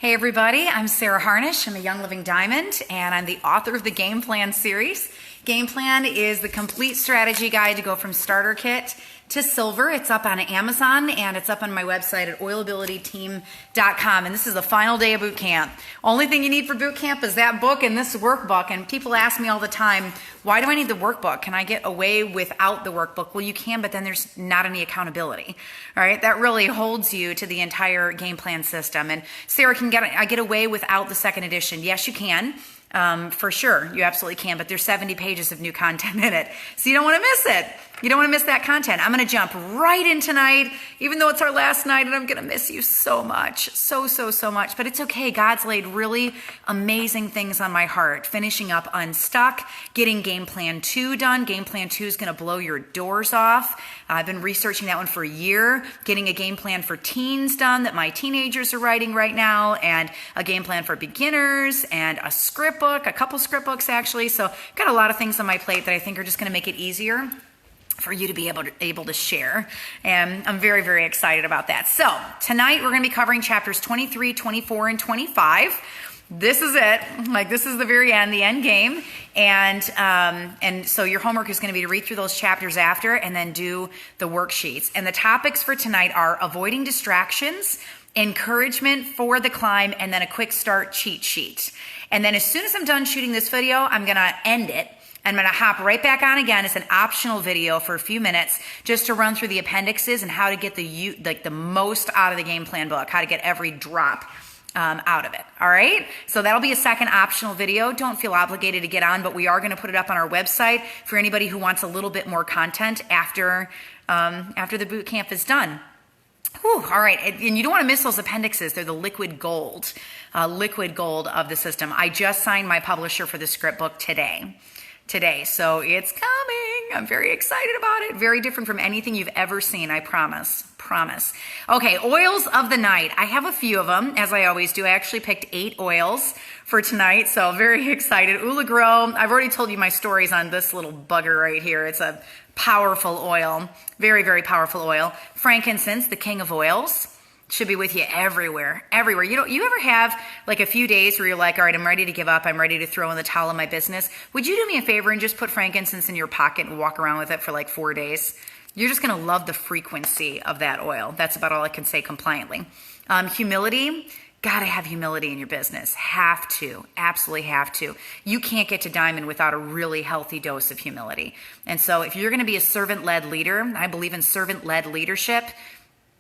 Hey everybody, I'm Sarah Harnish. I'm a Young Living Diamond and I'm the author of the Game Plan series. Game Plan is the complete strategy guide to go from starter kit to silver. It's up on Amazon and it's up on my website at oilabilityteam.com. And this is the final day of boot camp. Only thing you need for boot camp is that book and this workbook. And people ask me all the time, why do I need the workbook? Can I get away without the workbook? Well, you can, but then there's not any accountability. All right, that really holds you to the entire game plan system. And Sarah, I get away without the second edition? Yes, you can. For sure, you absolutely can, but there's 70 pages of new content in it. So you don't want to miss it. You don't want to miss that content. I'm going to jump right in tonight, even though it's our last night and I'm going to miss you so much, so much, but it's okay. God's laid really amazing things on my heart, finishing up Unstuck, getting Game Plan 2 done. Game Plan 2 is going to blow your doors off. I've been researching that one for a year, getting a game plan for teens done that my teenagers are writing right now, and a game plan for beginners, and a script book, a couple script books actually. So got a lot of things on my plate that I think are just going to make it easier for you to be able to share. And I'm very, very excited about that. So tonight we're going to be covering chapters 23, 24, and 25. This is it. This is the very end, the end game. And so your homework is going to be to read through those chapters after and then do the worksheets. And the topics for tonight are avoiding distractions, encouragement for the climb, and then a quick start cheat sheet. And then as soon as I'm done shooting this video, I'm going to end it. I'm going to hop right back on again. It's an optional video for a few minutes just to run through the appendixes and how to get the most out of the game plan book, how to get every drop out of it. All right. So that'll be a second optional video. Don't feel obligated to get on, but we are going to put it up on our website for anybody who wants a little bit more content after the boot camp is done. Whew, all right. And you don't want to miss those appendixes. They're the liquid gold of the system. I just signed my publisher for the script book today. So it's coming. I'm very excited about it. Very different from anything you've ever seen, I promise. Okay, oils of the night. I have a few of them, as I always do. I actually picked 8 oils for tonight, so very excited. Oolagro, I've already told you my stories on this little bugger right here. It's a powerful oil, very, very powerful oil. Frankincense, the king of oils. Should be with you everywhere. You ever have like a few days where you're like, all right, I'm ready to give up. I'm ready to throw in the towel in my business. Would you do me a favor and just put frankincense in your pocket and walk around with it for like 4 days? You're just going to love the frequency of that oil. That's about all I can say compliantly. Humility. Gotta have humility in your business. Have to. Absolutely have to. You can't get to diamond without a really healthy dose of humility. And so if you're going to be a servant-led leader, I believe in servant-led leadership,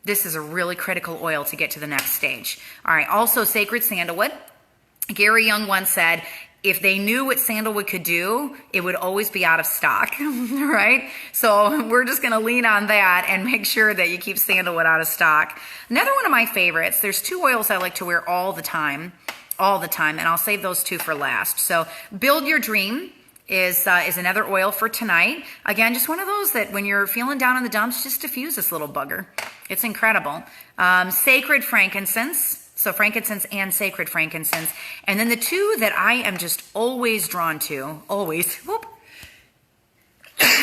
this is a really critical oil to get to the next stage. All right, also sacred sandalwood. Gary Young once said, if they knew what sandalwood could do, it would always be out of stock, right? So we're just gonna lean on that and make sure that you keep sandalwood out of stock. Another one of my favorites, there's 2 oils I like to wear all the time, and I'll save those 2 for last. So Build Your Dream is another oil for tonight. Again, just one of those that when you're feeling down in the dumps, just diffuse this little bugger. It's incredible. Sacred frankincense. So frankincense and sacred frankincense. And then the 2 that I am just always drawn to, always, whoop.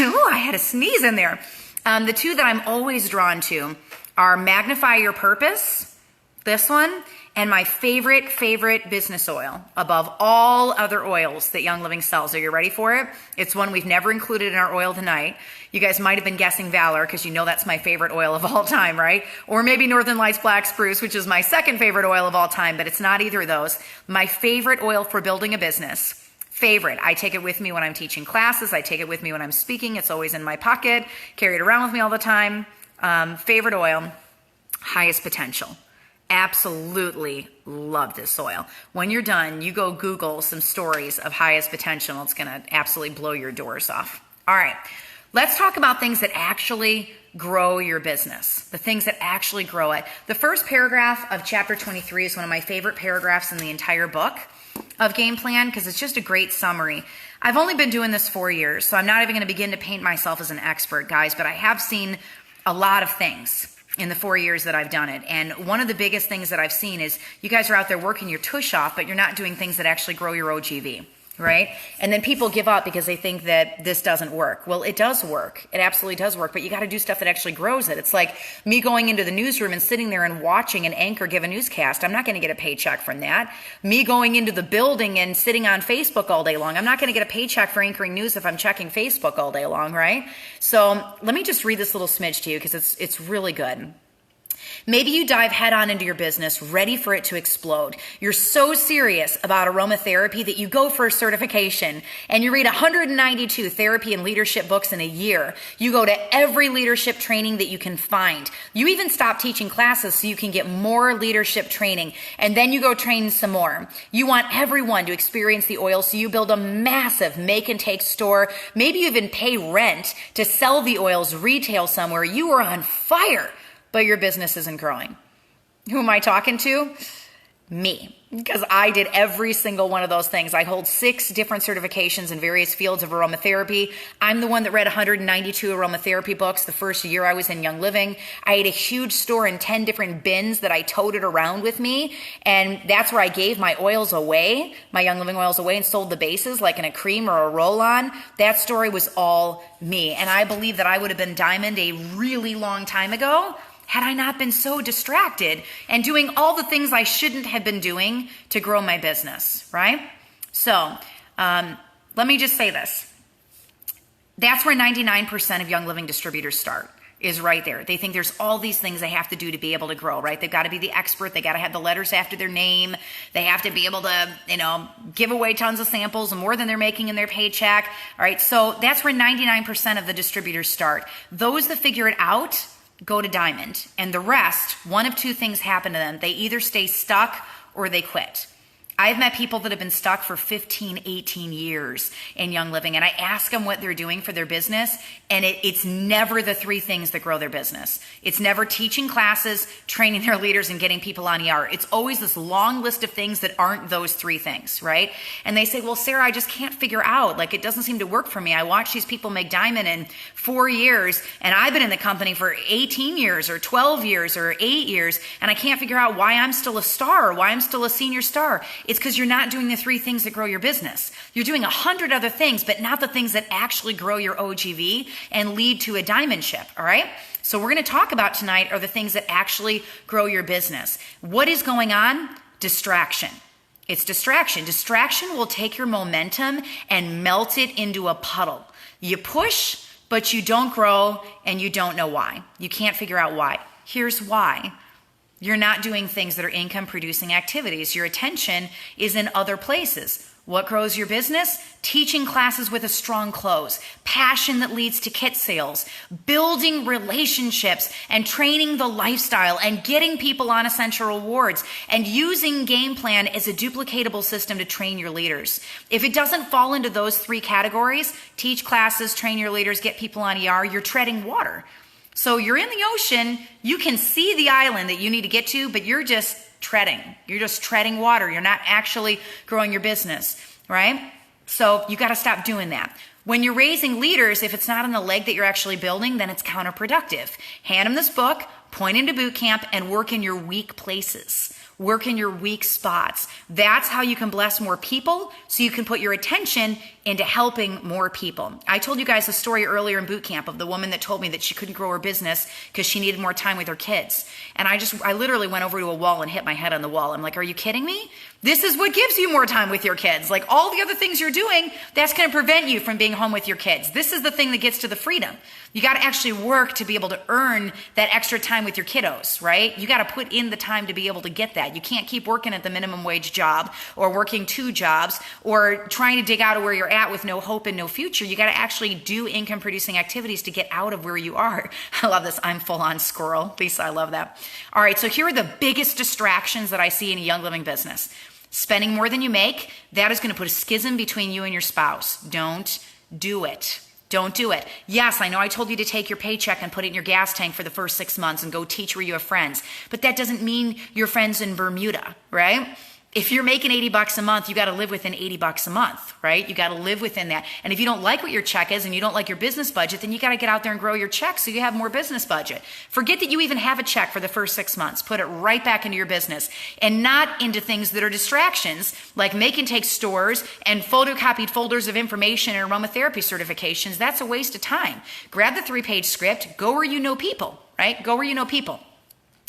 Ooh, I had a sneeze in there. The 2 that I'm always drawn to are Magnify Your Purpose, this one, and my favorite business oil above all other oils that Young Living sells. Are you ready for it? It's one we've never included in our oil tonight. You guys might have been guessing Valor because you know that's my favorite oil of all time, right? Or maybe Northern Lights Black Spruce, which is my second favorite oil of all time, but it's not either of those. My favorite oil for building a business. Favorite. I take it with me when I'm teaching classes. I take it with me when I'm speaking. It's always in my pocket. Carry it around with me all the time. Favorite oil, Highest Potential. Absolutely love this oil. When you're done, you go Google some stories of Highest Potential. It's going to absolutely blow your doors off. All right, let's talk about things that actually grow your business, the things that actually grow it. The first paragraph of chapter 23 is one of my favorite paragraphs in the entire book of Game Plan because it's just a great summary. I've only been doing this 4 years, so I'm not even going to begin to paint myself as an expert, guys, but I have seen a lot of things in the 4 years that I've done it. And one of the biggest things that I've seen is you guys are out there working your tush off, but you're not doing things that actually grow your OGV, right? And then people give up because they think that this doesn't work. Well, it does work. It absolutely does work, but you got to do stuff that actually grows it. It's like me going into the newsroom and sitting there and watching an anchor give a newscast. I'm not going to get a paycheck from that. Me going into the building and sitting on Facebook all day long. I'm not going to get a paycheck for anchoring news if I'm checking Facebook all day long, right? So let me just read this little smidge to you because it's really good. Maybe you dive head on into your business, ready for it to explode. You're so serious about aromatherapy that you go for a certification and you read 192 therapy and leadership books in a year. You go to every leadership training that you can find. You even stop teaching classes so you can get more leadership training, and then you go train some more. You want everyone to experience the oil, so you build a massive make and take store. Maybe you even pay rent to sell the oils retail somewhere. You are on fire, but your business isn't growing. Who am I talking to? Me. Because I did every single one of those things. I hold 6 different certifications in various fields of aromatherapy. I'm the one that read 192 aromatherapy books the first year I was in Young Living. I had a huge store in 10 different bins that I toted around with me. And that's where I gave my oils away, my Young Living oils away, and sold the bases like in a cream or a roll-on. That story was all me. And I believe that I would have been Diamond a really long time ago had I not been so distracted and doing all the things I shouldn't have been doing to grow my business, right? So let me just say this. That's where 99% of Young Living distributors start, is right there. They think there's all these things they have to do to be able to grow, right? They've got to be the expert. They got to have the letters after their name. They have to be able to, give away tons of samples, more than they're making in their paycheck. All right. So that's where 99% of the distributors start. Those that figure it out go to Diamond, and the rest, one of 2 things happen to them. They either stay stuck or they quit. I've met people that have been stuck for 15, 18 years in Young Living, and I ask them what they're doing for their business, and it's never the 3 things that grow their business. It's never teaching classes, training their leaders, and getting people on ER. It's always this long list of things that aren't those 3 things, right? And they say, well, Sarah, I just can't figure out. Like, it doesn't seem to work for me. I watch these people make Diamond in 4 years, and I've been in the company for 18 years or 12 years or 8 years, and I can't figure out why I'm still a star or why I'm still a senior star. It's because you're not doing the 3 things that grow your business. You're doing 100 other things, but not the things that actually grow your OGV and lead to a diamondship, all right? So we're going to talk about tonight are the things that actually grow your business. What is going on? Distraction. It's distraction. Distraction will take your momentum and melt it into a puddle. You push, but you don't grow, and you don't know why. You can't figure out why. Here's why. You're not doing things that are income producing activities. Your attention is in other places. What grows your business? Teaching classes with a strong close, passion that leads to kit sales, building relationships and training the lifestyle and getting people on essential rewards, and using game plan as a duplicatable system to train your leaders. If it doesn't fall into those 3 categories, teach classes, train your leaders, get people on ER, you're treading water. So you're in the ocean, you can see the island that you need to get to, but you're just treading. You're just treading water. You're not actually growing your business, right? So you got to stop doing that. When you're raising leaders, if it's not on the leg that you're actually building, then it's counterproductive. Hand them this book, point into boot camp, and work in your weak places. Work in your weak spots. That's how you can bless more people, so you can put your attention into helping more people. I told you guys a story earlier in boot camp of the woman that told me that she couldn't grow her business because she needed more time with her kids. And I literally went over to a wall and hit my head on the wall. I'm like, are you kidding me? This is what gives you more time with your kids. Like, all the other things you're doing, that's going to prevent you from being home with your kids. This is the thing that gets to the freedom. You got to actually work to be able to earn that extra time with your kiddos, right? You got to put in the time to be able to get that. You can't keep working at the minimum wage job or working 2 jobs or trying to dig out of where you're at with no hope and no future. You got to actually do income producing activities to get out of where you are. I love this. I'm full on squirrel. Lisa, I love that. All right. So here are the biggest distractions that I see in a Young Living business. Spending more than you make. That is going to put a schism between you and your spouse. Don't do it. Don't do it. Yes, I know I told you to take your paycheck and put it in your gas tank for the first 6 months and go teach where you have friends, but that doesn't mean you're friends in Bermuda, right? If you're making 80 bucks a month, you got to live within 80 bucks a month, right? You got to live within that. And if you don't like what your check is and you don't like your business budget, then you got to get out there and grow your check so you have more business budget. Forget that you even have a check for the first 6 months. Put it right back into your business and not into things that are distractions like make and take stores and photocopied folders of information and aromatherapy certifications. That's a waste of time. Grab the 3-page script, go where you know people, right? Go where you know people.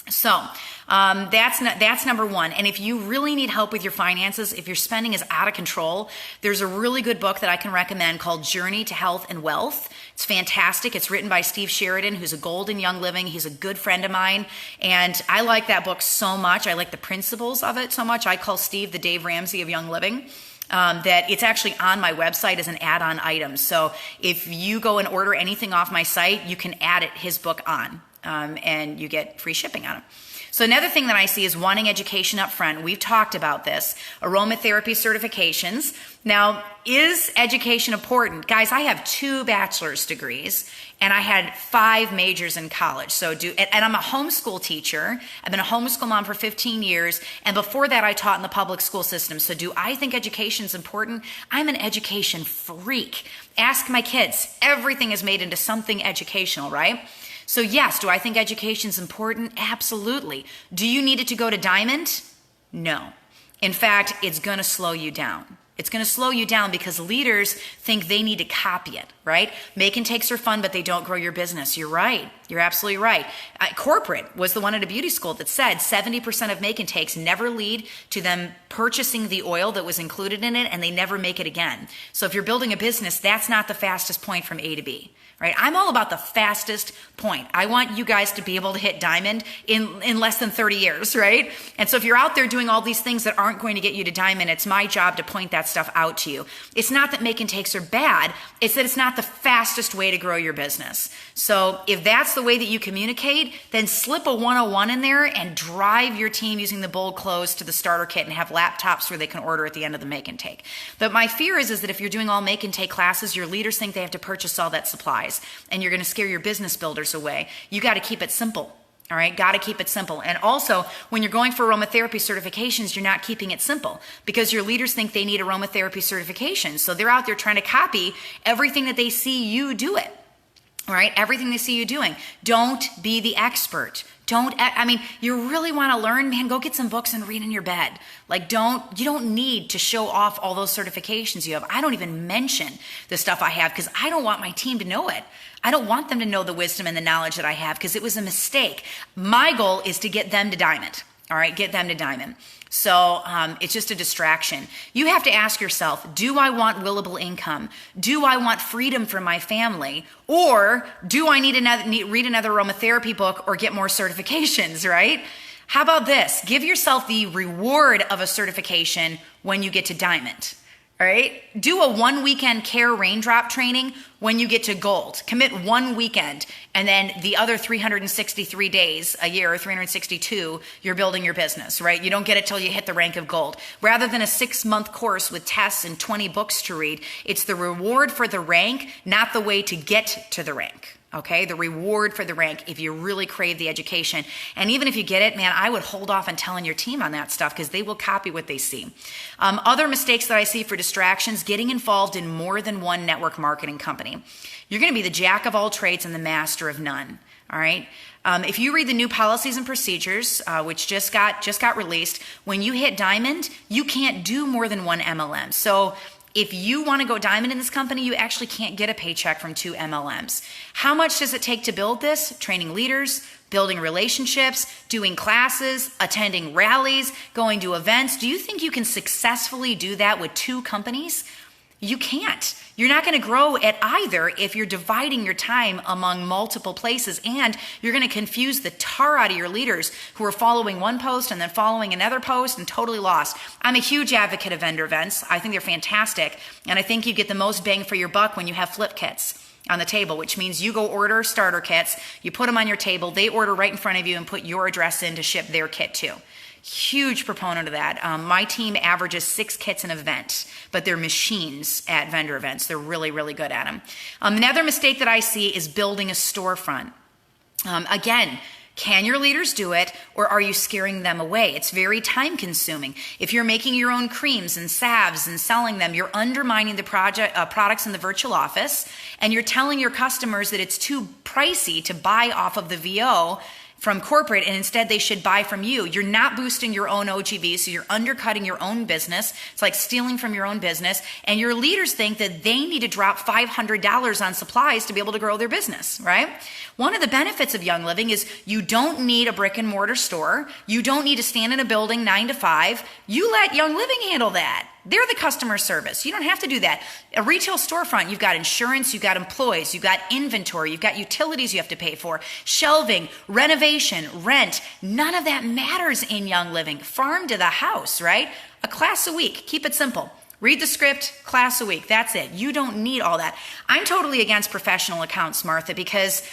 So that's number one. And if you really need help with your finances, if your spending is out of control, there's a really good book that I can recommend called Journey to Health and Wealth. It's fantastic. It's written by Steve Sheridan, who's a gold in Young Living. He's a good friend of mine. And I like that book so much. I like the principles of it so much. I call Steve the Dave Ramsey of Young Living. That it's actually on my website as an add-on item. So if you go and order anything off my site, you can add his book on. And you get free shipping on them. So another thing that I see is wanting education up front. We've talked about this. Aromatherapy certifications. Now, is education important? Guys, I have 2 bachelor's degrees and I had 5 majors in college. And I'm a homeschool teacher. I've been a homeschool mom for 15 years. And before that, I taught in the public school system. So do I think education is important? I'm an education freak. Ask my kids. Everything is made into something educational, right? So yes, do I think education is important? Absolutely. Do you need it to go to Diamond? No. In fact, it's going to slow you down. It's going to slow you down because leaders think they need to copy it, right? Make and takes are fun, but they don't grow your business. You're right. You're absolutely right. Corporate was the one at a beauty school that said 70% of make and takes never lead to them purchasing the oil that was included in it, and they never make it again. So if you're building a business, that's not the fastest point from A to B. Right? I'm all about the fastest point. I want you guys to be able to hit Diamond in less than 30 years, right? And so if you're out there doing all these things that aren't going to get you to Diamond, it's my job to point that stuff out to you. It's not that make and takes are bad. It's that it's not the fastest way to grow your business. So if that's the way that you communicate, then slip a 101 in there and drive your team using the bold close to the starter kit and have laptops where they can order at the end of the make and take. But my fear is that if you're doing all make and take classes, your leaders think they have to purchase all that supplies. And you're going to scare your business builders away. You got to keep it simple. All right, got to keep it simple. And also, when you're going for aromatherapy certifications, you're not keeping it simple because your leaders think they need aromatherapy certifications. So they're out there trying to copy everything that they see you do it. All right, everything they see you doing. Don't be the expert. You really want to learn, man, go get some books and read in your bed. You don't need to show off all those certifications you have. I don't even mention the stuff I have because I don't want my team to know it. I don't want them to know the wisdom and the knowledge that I have because it was a mistake. My goal is to get them to Diamond. All right, get them to Diamond. So it's just a distraction. You have to ask yourself, do I want willable income? Do I want freedom for my family? Or do I need read another aromatherapy book or get more certifications, right? How about this? Give yourself the reward of a certification when you get to Diamond. All right, do a 1 weekend care raindrop training when you get to gold. Commit 1 weekend, and then the other 363 days a year, or 362, you're building your business, right? You don't get it till you hit the rank of gold. Rather than a 6-month course with tests and 20 books to read, it's the reward for the rank, not the way to get to the rank. Okay, the reward for the rank if you really crave the education. And even if you get it, man, I would hold off on telling your team on that stuff because they will copy what they see. Other mistakes that I see for distractions, getting involved in more than one network marketing company. You're going to be the jack of all trades and the master of none. All right. If you read the new policies and procedures, which just got released, when you hit Diamond, you can't do more than one MLM. So if you want to go Diamond in this company, you actually can't get a paycheck from 2 MLMs. How much does it take to build this? Training leaders, building relationships, doing classes, attending rallies, going to events. Do you think you can successfully do that with 2 companies? You can't. You're not going to grow at either if you're dividing your time among multiple places, and you're going to confuse the tar out of your leaders who are following one post and then following another post and totally lost. I'm a huge advocate of vendor events. I think they're fantastic, and I think you get the most bang for your buck when you have flip kits on the table, which means you go order starter kits, you put them on your table, they order right in front of you and put your address in to ship their kit too. Huge proponent of that. My team averages 6 kits an event, but they're machines at vendor events. They're really, really good at them. Another mistake that I see is building a storefront. Again, Can your leaders do it, or are you scaring them away? It's very time consuming. If you're making your own creams and salves and selling them, you're undermining the products in the virtual office, and you're telling your customers that it's too pricey to buy off of the VO from corporate, and instead they should buy from you. You're not boosting your own OGV, so you're undercutting your own business. It's like stealing from your own business. And your leaders think that they need to drop $500 on supplies to be able to grow their business, right? One of the benefits of Young Living is you don't need a brick and mortar store. You don't need to stand in a building 9 to 5. You let Young Living handle that. They're the customer service. You don't have to do that. A retail storefront, you've got insurance, you've got employees, you've got inventory, you've got utilities you have to pay for, shelving, renovation, rent. None of that matters in Young Living. Farm to the house, right? A class a week. Keep it simple. Read the script, class a week. That's it. You don't need all that. I'm totally against professional accounts, Martha, because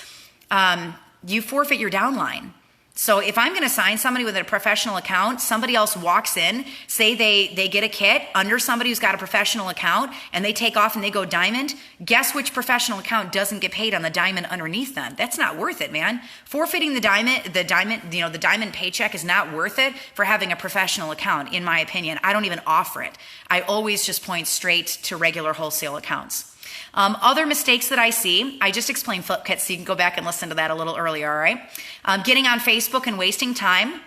you forfeit your downline. So if I'm going to sign somebody with a professional account, somebody else walks in, say they get a kit under somebody who's got a professional account, and they take off and they go diamond, guess which professional account doesn't get paid on the diamond underneath them? That's not worth it, man. Forfeiting the diamond paycheck is not worth it for having a professional account, in my opinion. I don't even offer it. I always just point straight to regular wholesale accounts. Other mistakes that I see, I just explained flip kits, so you can go back and listen to that a little earlier, all right? Getting on Facebook and wasting time.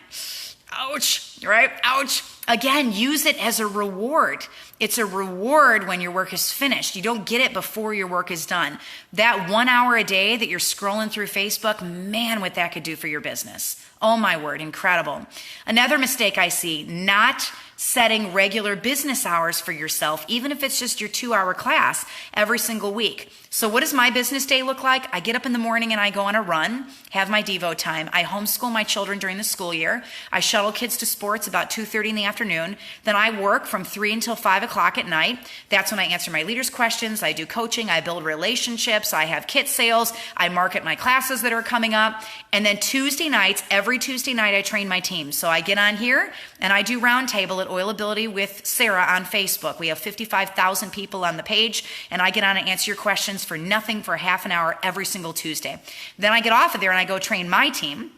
Ouch, right? Ouch. Again, use it as a reward. It's a reward when your work is finished. You don't get it before your work is done. That 1 hour a day that you're scrolling through Facebook, man, what that could do for your business. Oh my word, incredible. Another mistake I see, not setting regular business hours for yourself, even if it's just your 2-hour class every single week. So what does my business day look like? I get up in the morning and I go on a run, have my Devo time. I homeschool my children during the school year. I shuttle kids to sports about 2:30 in the afternoon. Then I work from 3 until 5 o'clock at night. That's when I answer my leaders' questions. I do coaching. I build relationships. I have kit sales. I market my classes that are coming up. And then Tuesday nights, every Tuesday night, I train my team. So I get on here and I do roundtable at Oilability with Sarah on Facebook. We have 55,000 people on the page, and I get on and answer your questions for nothing for half an hour every single Tuesday. Then I get off of there and I go train my team.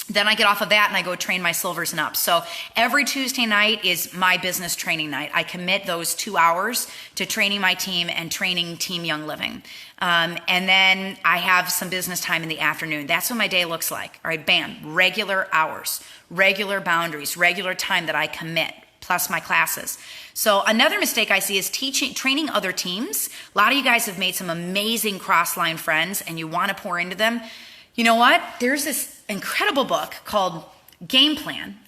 Then I get off of that and I go train my silvers and ups. So every Tuesday night is my business training night. I commit those 2 hours to training my team and training Team Young Living. And then I have some business time in the afternoon. That's what my day looks like. All right, bam, regular hours, regular boundaries, regular time that I commit, plus my classes. So another mistake I see is training other teams. A lot of you guys have made some amazing cross-line friends and you want to pour into them. You know what? There's this incredible book called Game Plan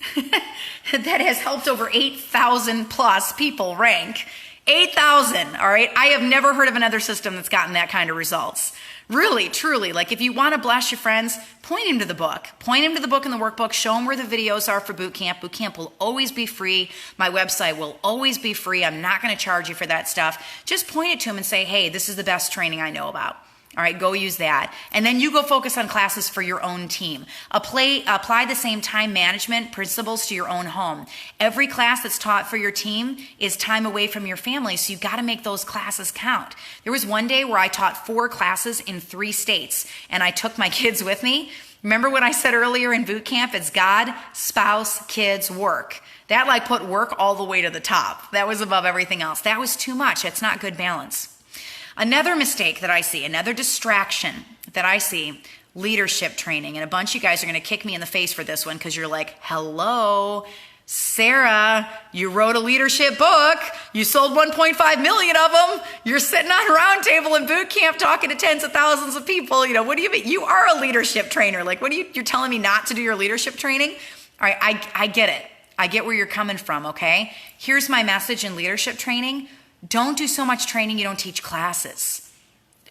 that has helped over 8,000 plus people rank. 8,000, all right? I have never heard of another system that's gotten that kind of results. Really, truly, like if you want to bless your friends, point him to the book. Point him to the book and the workbook. Show him where the videos are for boot camp. Boot camp will always be free. My website will always be free. I'm not going to charge you for that stuff. Just point it to him and say, hey, this is the best training I know about. All right, go use that. And then you go focus on classes for your own team. Apply the same time management principles to your own home. Every class that's taught for your team is time away from your family, so you've got to make those classes count. There was one day where I taught 4 classes in 3 states, and I took my kids with me. Remember what I said earlier in boot camp? It's God, spouse, kids, work. That like put work all the way to the top. That was above everything else. That was too much. It's not good balance. Another mistake that I see, another distraction that I see, leadership training. And a bunch of you guys are going to kick me in the face for this one because you're like, hello, Sarah, you wrote a leadership book. You sold 1.5 million of them. You're sitting on a round table in boot camp talking to tens of thousands of people. You know, what do you mean? You are a leadership trainer. Like, you're telling me not to do your leadership training? All right, I get it. I get where you're coming from, okay? Here's my message in leadership training. Don't do so much training you don't teach classes.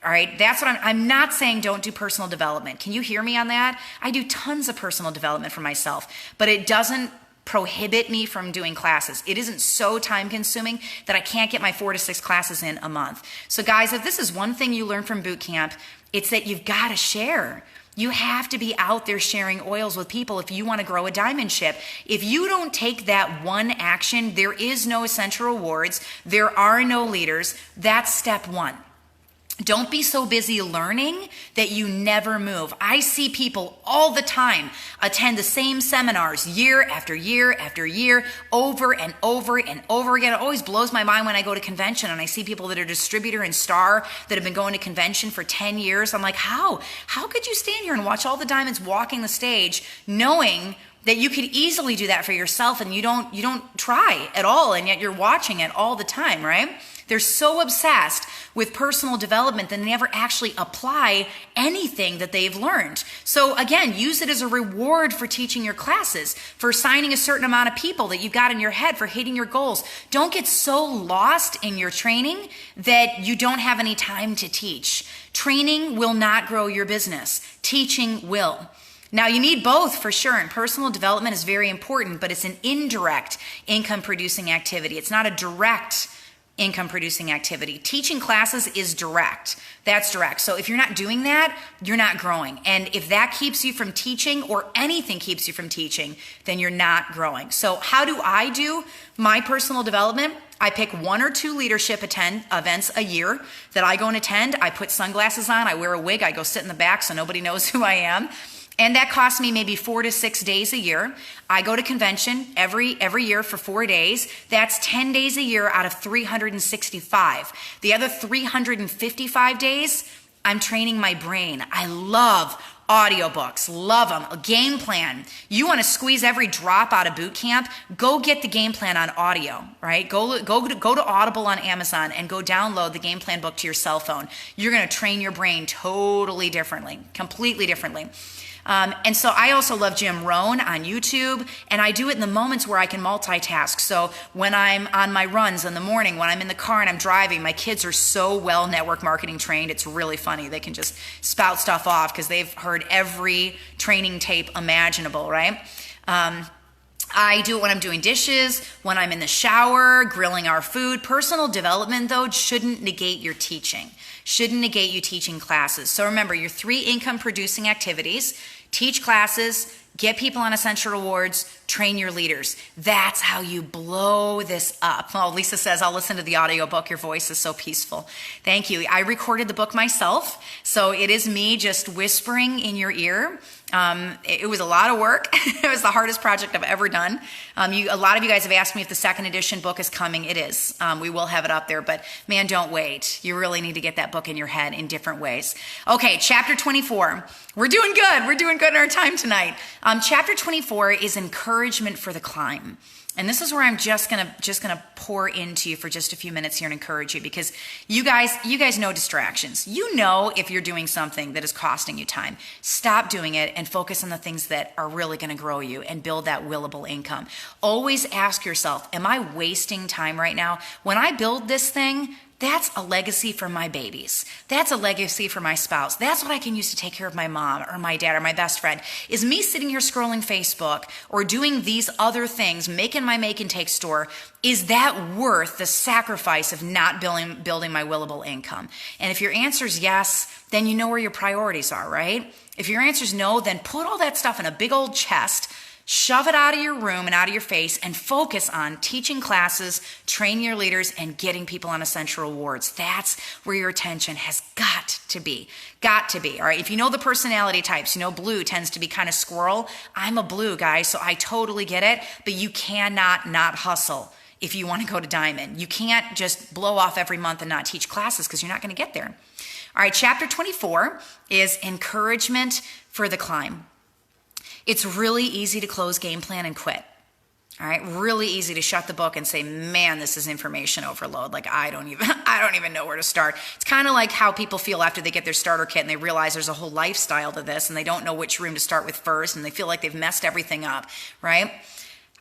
All right, that's what I'm not saying don't do personal development. Can you hear me on that? I do tons of personal development for myself, but it doesn't prohibit me from doing classes. It isn't so time consuming that I can't get my 4 to 6 classes in a month. So guys, if this is one thing you learn from boot camp, it's that you've got to share. You have to be out there sharing oils with people if you want to grow a diamond ship. If you don't take that one action, there is no essential rewards. There are no leaders. That's step 1. Don't be so busy learning that you never move. I see people all the time attend the same seminars year after year after year, over and over and over again. It always blows my mind when I go to convention and I see people that are distributor and star that have been going to convention for 10 years. I'm like, how? How could you stand here and watch all the diamonds walking the stage knowing that you could easily do that for yourself and you don't try at all, and yet you're watching it all the time, right? They're so obsessed with personal development that they never actually apply anything that they've learned. So again, use it as a reward for teaching your classes, for signing a certain amount of people that you've got in your head, for hitting your goals. Don't get so lost in your training that you don't have any time to teach. Training will not grow your business. Teaching will. Now, you need both for sure, and personal development is very important, but it's an indirect income-producing activity. It's not a direct income-producing activity. Teaching classes is direct. That's direct. So if you're not doing that, you're not growing. And if that keeps you from teaching, or anything keeps you from teaching, then you're not growing. So how do I do my personal development? I pick 1 or 2 leadership events a year that I go and attend. I put sunglasses on, I wear a wig, I go sit in the back so nobody knows who I am. And that costs me maybe 4 to 6 days a year. I go to convention every year for 4 days. That's 10 days a year out of 365. The other 355 days, I'm training my brain. I love audiobooks, love them. A game plan. You want to squeeze every drop out of boot camp? Go get the game plan on audio, right? Go to Audible on Amazon and go download the game plan book to your cell phone. You're going to train your brain totally differently, completely differently. And so I also love Jim Rohn on YouTube, and I do it in the moments where I can multitask. So when I'm on my runs in the morning, when I'm in the car and I'm driving, my kids are so well network marketing trained, it's really funny. They can just spout stuff off because they've heard every training tape imaginable, right? I do it when I'm doing dishes, when I'm in the shower, grilling our food. Personal development, though, shouldn't negate your teaching. Shouldn't negate you teaching classes. So remember, your 3 income-producing activities: teach classes, get people on Essential Rewards, train your leaders. That's how you blow this up. Well, Lisa says, I'll listen to the audiobook. Your voice is so peaceful. Thank you. I recorded the book myself, so it is me just whispering in your ear. It was a lot of work. It was the hardest project I've ever done. A lot of you guys have asked me if the 2nd edition book is coming. It is. We will have it up there, but man, don't wait. You really need to get that book in your head in different ways. Okay, chapter 24. We're doing good. We're doing good in our time tonight. Chapter 24 is encouragement for the climb. And this is where I'm just gonna pour into you for just a few minutes here and encourage you, because you guys know distractions. You know if you're doing something that is costing you time. Stop doing it and focus on the things that are really gonna grow you and build that willable income. Always ask yourself, am I wasting time right now? When I build this thing, that's a legacy for my babies. That's a legacy for my spouse. That's what I can use to take care of my mom or my dad or my best friend. Is me sitting here scrolling Facebook or doing these other things, making my make and take store, is that worth the sacrifice of not building my willable income? And if your answer is yes, then you know where your priorities are, right? If your answer is no, then put all that stuff in a big old chest, shove it out of your room and out of your face, and focus on teaching classes, training your leaders, and getting people on Essential Rewards. That's where your attention has got to be. Got to be, all right? If you know the personality types, you know blue tends to be kind of squirrel. I'm a blue guy, so I totally get it, but you cannot not hustle if you want to go to diamond. You can't just blow off every month and not teach classes because you're not going to get there. All right, chapter 24 is encouragement for the climb. It's really easy to close game plan and quit. All right, really easy to shut the book and say, man, this is information overload. Like I don't even know where to start. It's kind of like how people feel after they get their starter kit and they realize there's a whole lifestyle to this and they don't know which room to start with first and they feel like they've messed everything up, right?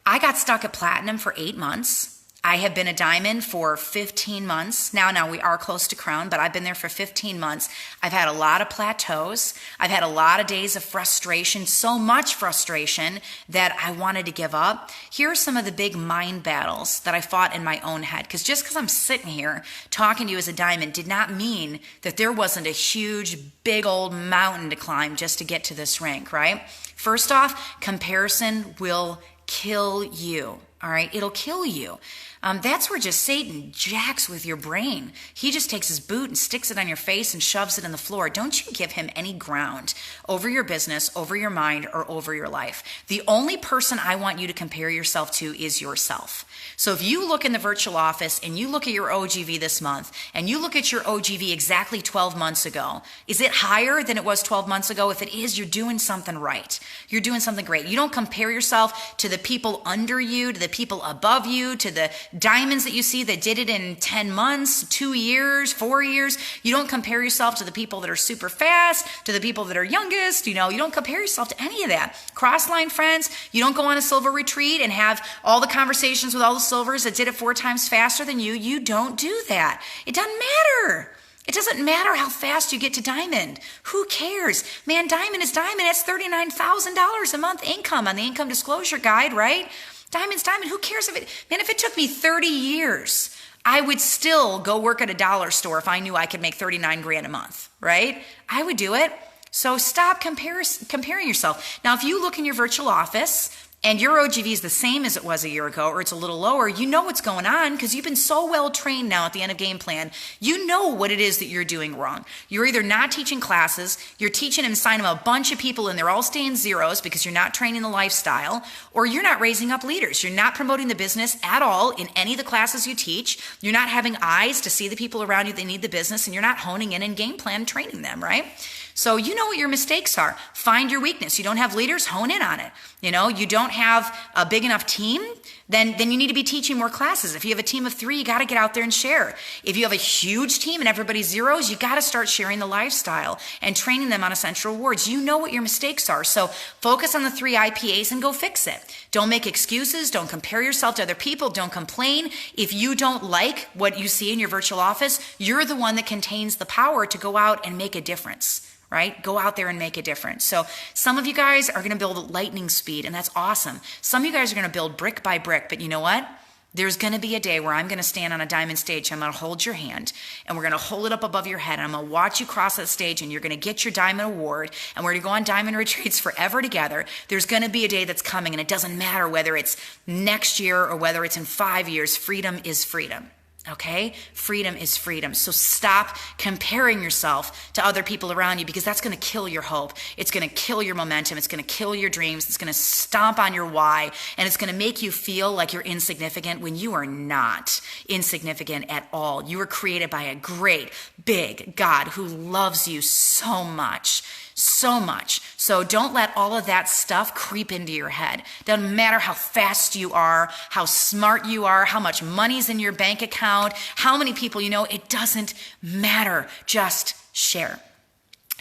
I got stuck at platinum for 8 months. I have been a diamond for 15 months. Now we are close to crown, but I've been there for 15 months. I've had a lot of plateaus. I've had a lot of days of frustration, so much frustration that I wanted to give up. Here are some of the big mind battles that I fought in my own head. Because just because I'm sitting here talking to you as a diamond did not mean that there wasn't a huge, big old mountain to climb just to get to this rank, right? First off, comparison will kill you. All right, it'll kill you. That's where just Satan jacks with your brain. He just takes his boot and sticks it on your face and shoves it in the floor. Don't you give him any ground over your business, over your mind, or over your life. The only person I want you to compare yourself to is yourself. So if you look in the virtual office and you look at your OGV this month and you look at your OGV exactly 12 months ago, is it higher than it was 12 months ago? If it is, you're doing something right. You're doing something great. You don't compare yourself to the people under you, to the people above you, to the diamonds that you see that did it in 10 months, 2 years, 4 years. You don't compare yourself to the people that are super fast, to the people that are youngest. You don't compare yourself to any of that. Crossline friends, you don't go on a silver retreat and have all the conversations with all the silvers that did it 4 times faster than you. You don't do that. It doesn't matter. It doesn't matter how fast you get to diamond. Who cares? Man, diamond is diamond. It's $39,000 a month income on the income disclosure guide, right? Diamond's diamond. Who cares if it took me 30 years, I would still go work at a dollar store if I knew I could make 39 grand a month, right? I would do it. So stop comparing yourself. Now, if you look in your virtual office and your OGV is the same as it was a year ago, or it's a little lower, you know what's going on because you've been so well trained now at the end of game plan. You know what it is that you're doing wrong. You're either not teaching classes, you're teaching and signing a bunch of people and they're all staying zeros because you're not training the lifestyle, or you're not raising up leaders. You're not promoting the business at all in any of the classes you teach. You're not having eyes to see the people around you that need the business, and you're not honing in game plan training them, right? So you know what your mistakes are. Find your weakness. You don't have leaders, hone in on it. You don't have a big enough team, then you need to be teaching more classes. If you have a team of 3, you got to get out there and share. If you have a huge team and everybody's zeros, you got to start sharing the lifestyle and training them on essential rewards. You know what your mistakes are. So focus on the 3 IPAs and go fix it. Don't make excuses. Don't compare yourself to other people. Don't complain. If you don't like what you see in your virtual office, you're the one that contains the power to go out and make a difference. Right? Go out there and make a difference. So some of you guys are going to build at lightning speed, and that's awesome. Some of you guys are going to build brick by brick, but you know what? There's going to be a day where I'm going to stand on a diamond stage. I'm going to hold your hand, and we're going to hold it up above your head, and I'm going to watch you cross that stage, and you're going to get your diamond award, and we're going to go on diamond retreats forever together. There's going to be a day that's coming, and it doesn't matter whether it's next year or whether it's in 5 years. Freedom is freedom. Okay? Freedom is freedom. So stop comparing yourself to other people around you, because that's going to kill your hope. It's going to kill your momentum. It's going to kill your dreams. It's going to stomp on your why, and it's going to make you feel like you're insignificant when you are not insignificant at all. You were created by a great, big God who loves you so much. So much. So don't let all of that stuff creep into your head. Doesn't matter how fast you are, how smart you are, how much money's in your bank account, how many people you know. It doesn't matter. Just share.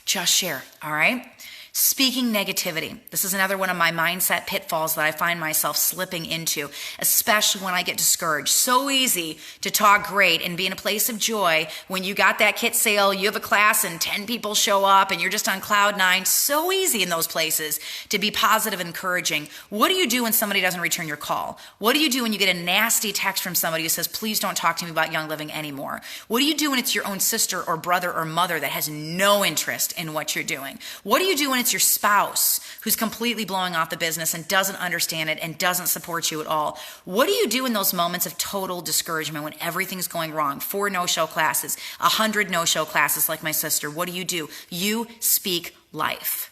Just share. All right? Speaking negativity. This is another one of my mindset pitfalls that I find myself slipping into, especially when I get discouraged. So easy to talk great and be in a place of joy when you got that kit sale, you have a class and 10 people show up and you're just on cloud 9. So easy in those places to be positive and encouraging. What do you do when somebody doesn't return your call? What do you do when you get a nasty text from somebody who says, please don't talk to me about Young Living anymore? What do you do when it's your own sister or brother or mother that has no interest in what you're doing? What do you do when it's your spouse who's completely blowing off the business and doesn't understand it and doesn't support you at all? What do you do in those moments of total discouragement when everything's going wrong? 4 no-show classes, 100 no-show classes like my sister. What do? You speak life.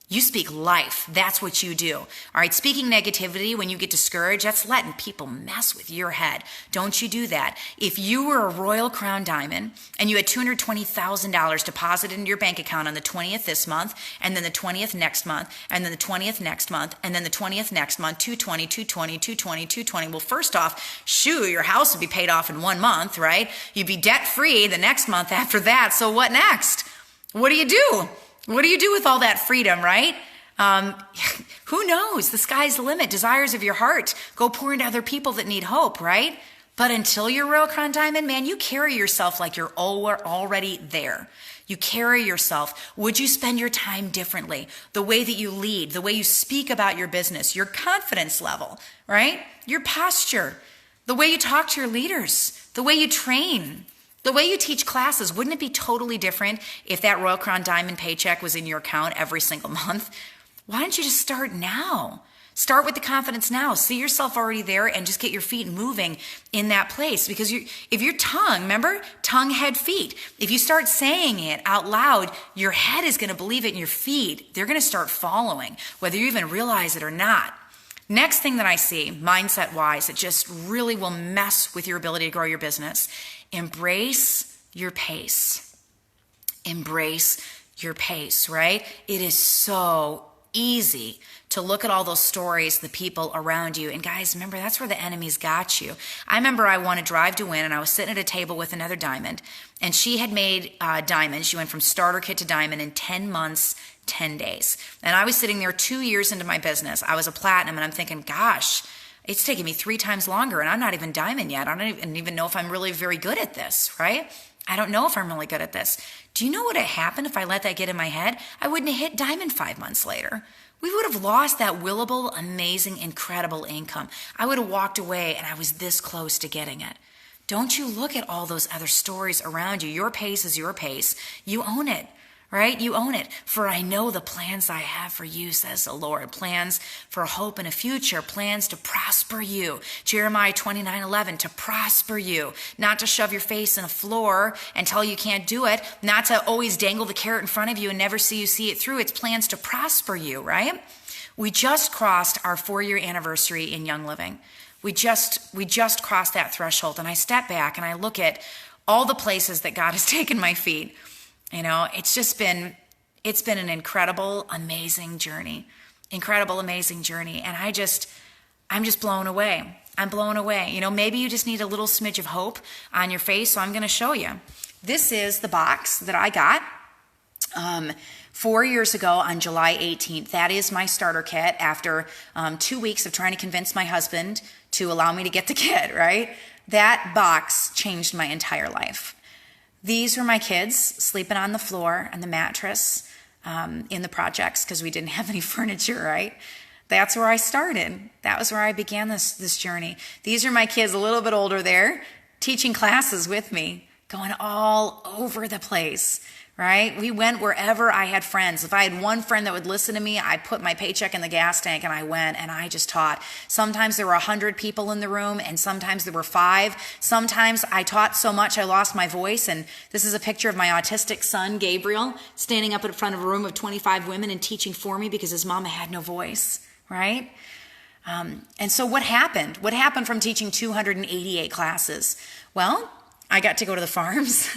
You speak life. That's what you do. All right. Speaking negativity when you get discouraged, that's letting people mess with your head. Don't you do that. If you were a Royal Crown Diamond and you had $220,000 deposited into your bank account on the 20th this month, and then the 20th next month, and then the 20th next month, and then the 20th next month, 220, 220, 220, 220. Well, first off, your house would be paid off in 1 month, right? You'd be debt free the next month after that. So what next? What do you do? What do you do with all that freedom, right? Who knows? The sky's the limit. Desires of your heart. Go pour into other people that need hope, right? But until you're Royal Crown Diamond, man, you carry yourself like you're already there. You carry yourself. Would you spend your time differently? The way that you lead, the way you speak about your business, your confidence level, right? Your posture, the way you talk to your leaders, the way you train, the way you teach classes. Wouldn't it be totally different if that Royal Crown Diamond paycheck was in your account every single month? Why don't you just start now? Start with the confidence now. See yourself already there and just get your feet moving in that place. Because if your tongue, remember, tongue, head, feet. If you start saying it out loud, your head is going to believe it and your feet, they're going to start following, whether you even realize it or not. Next thing that I see, mindset-wise, it just really will mess with your ability to grow your business. Embrace your pace. Embrace your pace, right? It is so easy to look at all those stories, the people around you. And guys, remember, that's where the enemy's got you. I remember I won a Drive to Win, and I was sitting at a table with another diamond, and she had made diamond. She went from starter kit to diamond in 10 months, 10 days. And I was sitting there 2 years into my business. I was a platinum, and I'm thinking, gosh, it's taken me 3 times longer, and I'm not even diamond yet. I don't even know if I'm really very good at this, right? I don't know if I'm really good at this. Do you know what had happened if I let that get in my head? I wouldn't have hit diamond 5 months later. We would have lost that willable, amazing, incredible income. I would have walked away and I was this close to getting it. Don't you look at all those other stories around you. Your pace is your pace. You own it, right? You own it. For I know the plans I have for you, says the Lord. Plans for hope and a future. Plans to prosper you. Jeremiah 29:11, to prosper you. Not to shove your face in a floor and tell you can't do it. Not to always dangle the carrot in front of you and never see you see it through. It's plans to prosper you, right? We just crossed our 4-year anniversary in Young Living. We just crossed that threshold, and I step back and I look at all the places that God has taken my feet. You know, it's been an incredible, amazing journey. Incredible, amazing journey. And I'm just blown away. I'm blown away. You know, maybe you just need a little smidge of hope on your face, so I'm going to show you. This is the box that I got 4 years ago on July 18th. That is my starter kit after 2 weeks of trying to convince my husband to allow me to get the kit, right? That box changed my entire life. These were my kids sleeping on the floor and the mattress in the projects because we didn't have any furniture, right? That's where I started. That was where I began this journey. These are my kids a little bit older there, teaching classes with me, going all over the place, right? We went wherever I had friends. If I had one friend that would listen to me, I put my paycheck in the gas tank and I went and I just taught. Sometimes there were 100 people in the room and sometimes there were 5. Sometimes I taught so much I lost my voice. And this is a picture of my autistic son, Gabriel, standing up in front of a room of 25 women and teaching for me because his mama had no voice, right? And so what happened? What happened from teaching 288 classes? Well, I got to go to the farms.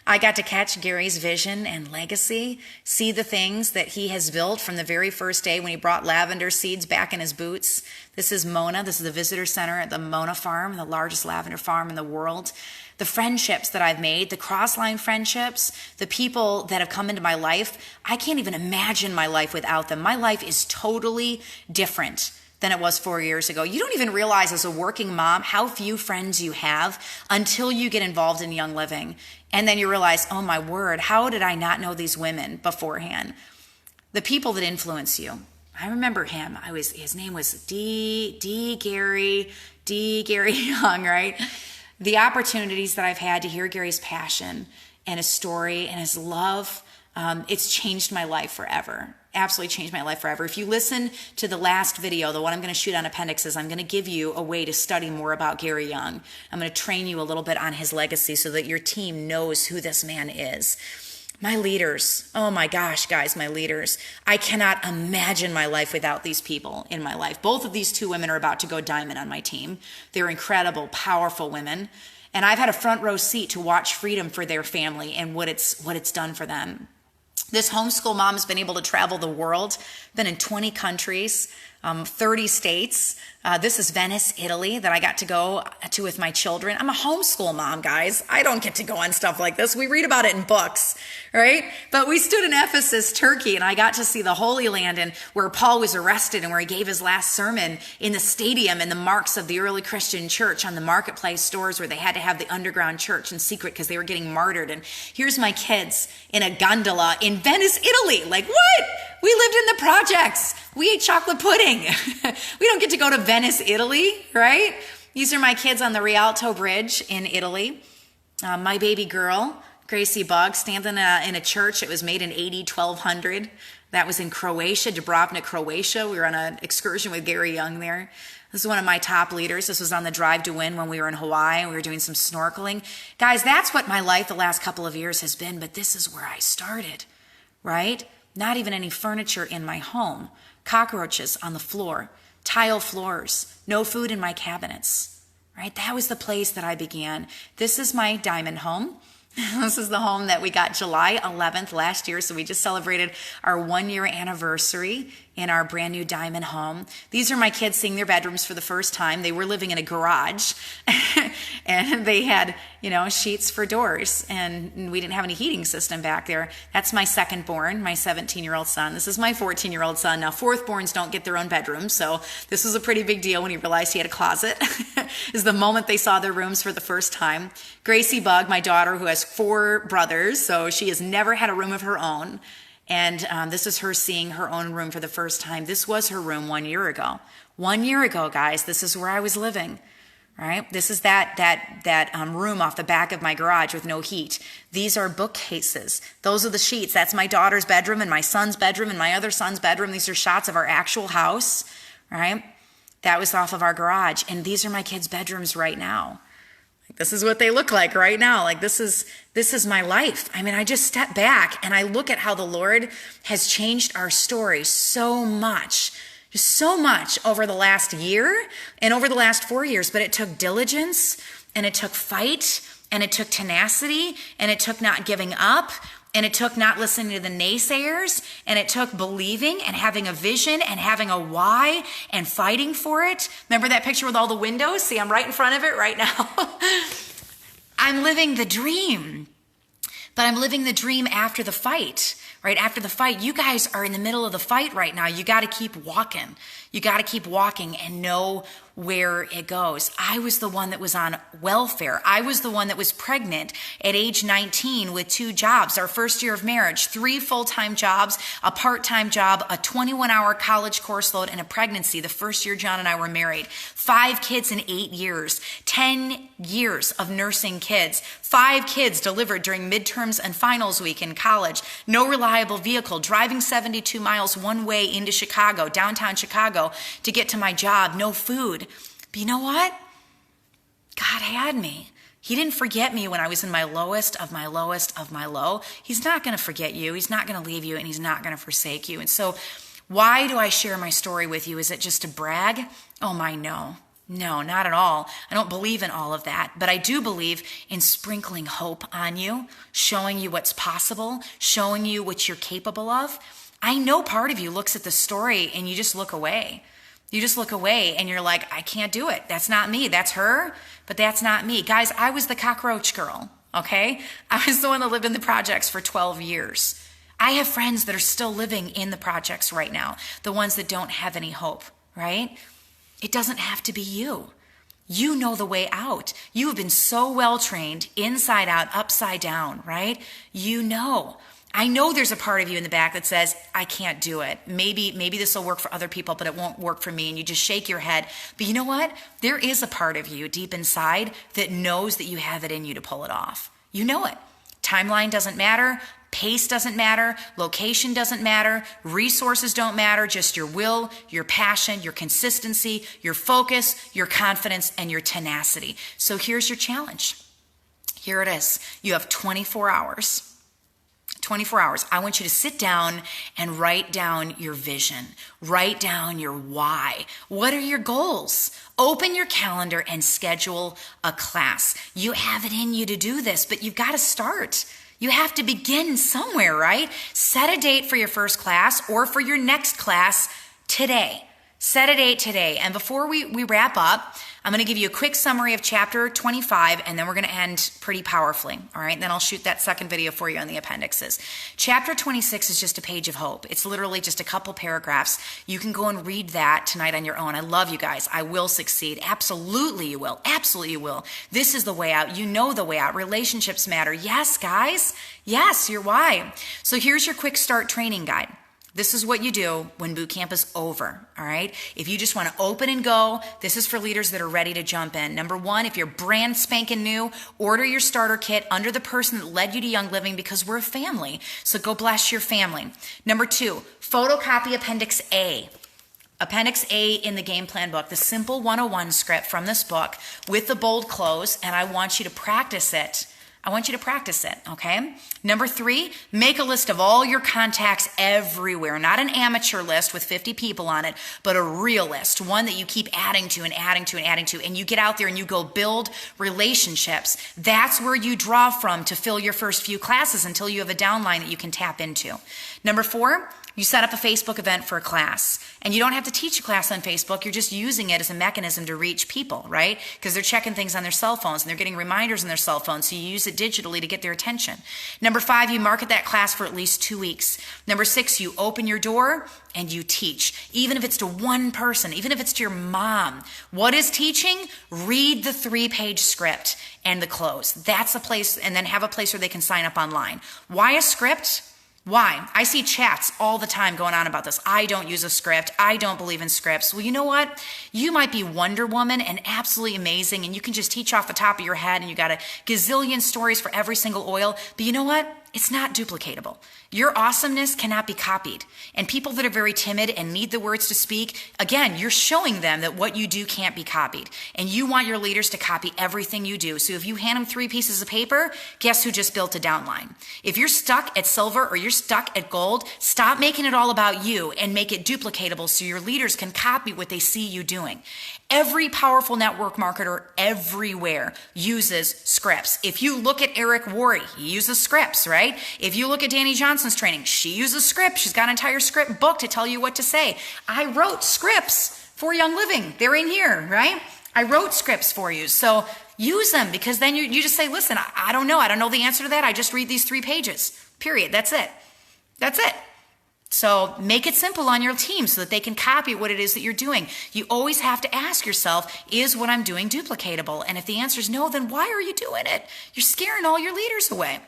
I got to catch Gary's vision and legacy, see the things that he has built from the very first day when he brought lavender seeds back in his boots. This is Mona. This is the visitor center at the Mona farm, the largest lavender farm in the world. The friendships that I've made, the cross-line friendships, the people that have come into my life, I can't even imagine my life without them. My life is totally different than it was 4 years ago. You don't even realize as a working mom how few friends you have until you get involved in Young Living. And then you realize, oh my word, how did I not know these women beforehand? The people that influence you. I remember him. His name was Gary Young, right? The opportunities that I've had to hear Gary's passion and his story and his love, it's changed my life forever. Absolutely changed my life forever. If you listen to the last video, the one I'm going to shoot on appendixes, I'm going to give you a way to study more about Gary Young. I'm going to train you a little bit on his legacy so that your team knows who this man is. My leaders, oh my gosh, guys, my leaders. I cannot imagine my life without these people in my life. Both of these 2 women are about to go diamond on my team. They're incredible, powerful women. And I've had a front row seat to watch freedom for their family and what it's done for them. This homeschool mom has been able to travel the world, been in 20 countries, 30 states. This is Venice, Italy, that I got to go to with my children. I'm a homeschool mom, guys. I don't get to go on stuff like this. We read about it in books, right? But we stood in Ephesus, Turkey, and I got to see the Holy Land and where Paul was arrested and where he gave his last sermon in the stadium and the marks of the early Christian church on the marketplace stores where they had to have the underground church in secret because they were getting martyred. And here's my kids in a gondola in Venice, Italy. Like, what? We lived in the projects. We ate chocolate pudding. We don't get to go to Venice, Italy, right? These are my kids on the Rialto Bridge in Italy. My baby girl, Gracie Bug, standing in a church that was made in AD 1200. That was in Croatia, Dubrovnik, Croatia. We were on an excursion with Gary Young there. This is one of my top leaders. This was on the Drive to Win when we were in Hawaii. We were doing some snorkeling. Guys, that's what my life the last couple of years has been, but this is where I started, right? Not even any furniture in my home. Cockroaches on the floor, tile floors, no food in my cabinets, right? That was the place that I began. This is my diamond home. This is the home that we got July 11th last year. So we just celebrated our 1-year anniversary in our brand new diamond home. These are my kids seeing their bedrooms for the first time. They were living in a garage and they had, sheets for doors, and we didn't have any heating system back there. That's my second born, my 17-year-old son. This is my 14-year-old son. Now, fourth borns don't get their own bedrooms. So this was a pretty big deal when he realized he had a closet. Is the moment they saw their rooms for the first time. Gracie Bug, my daughter, who has 4 brothers, so she has never had a room of her own. And this is her seeing her own room for the first time. This was her room 1 year ago. 1 year ago, guys, this is where I was living, right? This is that room off the back of my garage with no heat. These are bookcases. Those are the sheets. That's my daughter's bedroom and my son's bedroom and my other son's bedroom. These are shots of our actual house, right? That was off of our garage. And these are my kids' bedrooms right now. This is what they look like right now. Like this is my life. I mean, I just step back and I look at how the Lord has changed our story so much over the last year and over the last 4 years. But it took diligence and it took fight and it took tenacity and it took not giving up. And it took not listening to the naysayers, and it took believing and having a vision and having a why and fighting for it. Remember that picture with all the windows? See, I'm right in front of it right now. I'm living the dream, but I'm living the dream after the fight, right? After the fight, you guys are in the middle of the fight right now. You got to keep walking. You got to keep walking and know where it goes. I was the one that was on welfare. I was the one that was pregnant at age 19 with 2 jobs, our first year of marriage, 3 full-time jobs, a part-time job, a 21-hour college course load, and a pregnancy the first year John and I were married. 5 kids in 8 years, 10 years of nursing kids, 5 kids delivered during midterms and finals week in college, no reliable vehicle, driving 72 miles one way into Chicago, downtown Chicago, to get to my job, no food. But you know what? God had me. He didn't forget me when I was in my lowest of my lowest of my low. He's not going to forget you. He's not going to leave you, and he's not going to forsake you. And so why do I share my story with you? Is it just to brag? Oh my, no. No, not at all. I don't believe in all of that, but I do believe in sprinkling hope on you, showing you what's possible, showing you what you're capable of. I know part of you looks at the story and you just look away. You just look away and you're like, I can't do it. That's not me. That's her, but that's not me. Guys, I was the cockroach girl, okay? I was the one that lived in the projects for 12 years. I have friends that are still living in the projects right now, the ones that don't have any hope, right? It doesn't have to be you. You know the way out. You have been so well trained, inside out, upside down, right? You know. I know there's a part of you in the back that says, I can't do it. Maybe this will work for other people, but it won't work for me. And you just shake your head. But you know what? There is a part of you deep inside that knows that you have it in you to pull it off. You know it. Timeline doesn't matter. Pace doesn't matter. Location doesn't matter. Resources don't matter. Just your will, your passion, your consistency, your focus, your confidence, and your tenacity. So here's your challenge. Here it is. You have 24 hours. 24 hours. I want you to sit down and write down your vision. Write down your why. What are your goals? Open your calendar and schedule a class. You have it in you to do this, but you've got to start. You have to begin somewhere, right? Set a date for your first class or for your next class today. Set a date today. And before we wrap up, I'm going to give you a quick summary of chapter 25, and then we're going to end pretty powerfully. All right. Then I'll shoot that second video for you on the appendixes. Chapter 26 is just a page of hope. It's literally just a couple paragraphs. You can go and read that tonight on your own. I love you guys. I will succeed. Absolutely you will. Absolutely you will. This is the way out. You know the way out. Relationships matter. Yes, guys. Yes, your why. So here's your quick start training guide. This is what you do when boot camp is over, all right? If you just want to open and go, this is for leaders that are ready to jump in. Number one, if you're brand spanking new, order your starter kit under the person that led you to Young Living, because we're a family. So go bless your family. Number two, photocopy Appendix A. Appendix A in the game plan book, the simple 101 script from this book with the bold close, and I want you to practice it. Okay? Number three, make a list of all your contacts everywhere. Not an amateur list with 50 people on it, but a real list, one that you keep adding to, and you get out there and you go build relationships. That's where you draw from to fill your first few classes until you have a downline that you can tap into. Number four, you set up a Facebook event for a class, and you don't have to teach a class on Facebook. You're just using it as a mechanism to reach people, right? Because they're checking things on their cell phones and they're getting reminders on their cell phones. So you use it digitally to get their attention. Number five, you market that class for at least 2 weeks. Number six, you open your door and you teach. Even if it's to one person, even if it's to your mom. What is teaching? Read the 3-page script and the close. That's a place, and then have a place where they can sign up online. Why a script? Why? I see chats all the time going on about this. I don't use a script. I don't believe in scripts. Well, you know what? You might be Wonder Woman and absolutely amazing, and you can just teach off the top of your head, and you got a gazillion stories for every single oil. But you know what? It's not duplicatable. Your awesomeness cannot be copied. And people that are very timid and need the words to speak, again, you're showing them that what you do can't be copied. And you want your leaders to copy everything you do. So if you hand them 3 pieces of paper, guess who just built a downline? If you're stuck at silver or you're stuck at gold, stop making it all about you and make it duplicatable so your leaders can copy what they see you doing. Every powerful network marketer everywhere uses scripts. If you look at Eric Worre, he uses scripts, right? If you look at Danny Johnson's training, she uses script. She's got an entire script book to tell you what to say. I wrote scripts for Young Living. They're in here, right? I wrote scripts for you. So use them, because then you just say, listen, I don't know. I don't know the answer to that. I just read these 3 pages, period. That's it. That's it. So make it simple on your team so that they can copy what it is that you're doing. You always have to ask yourself, is what I'm doing duplicatable? And if the answer is no, then why are you doing it? You're scaring all your leaders away.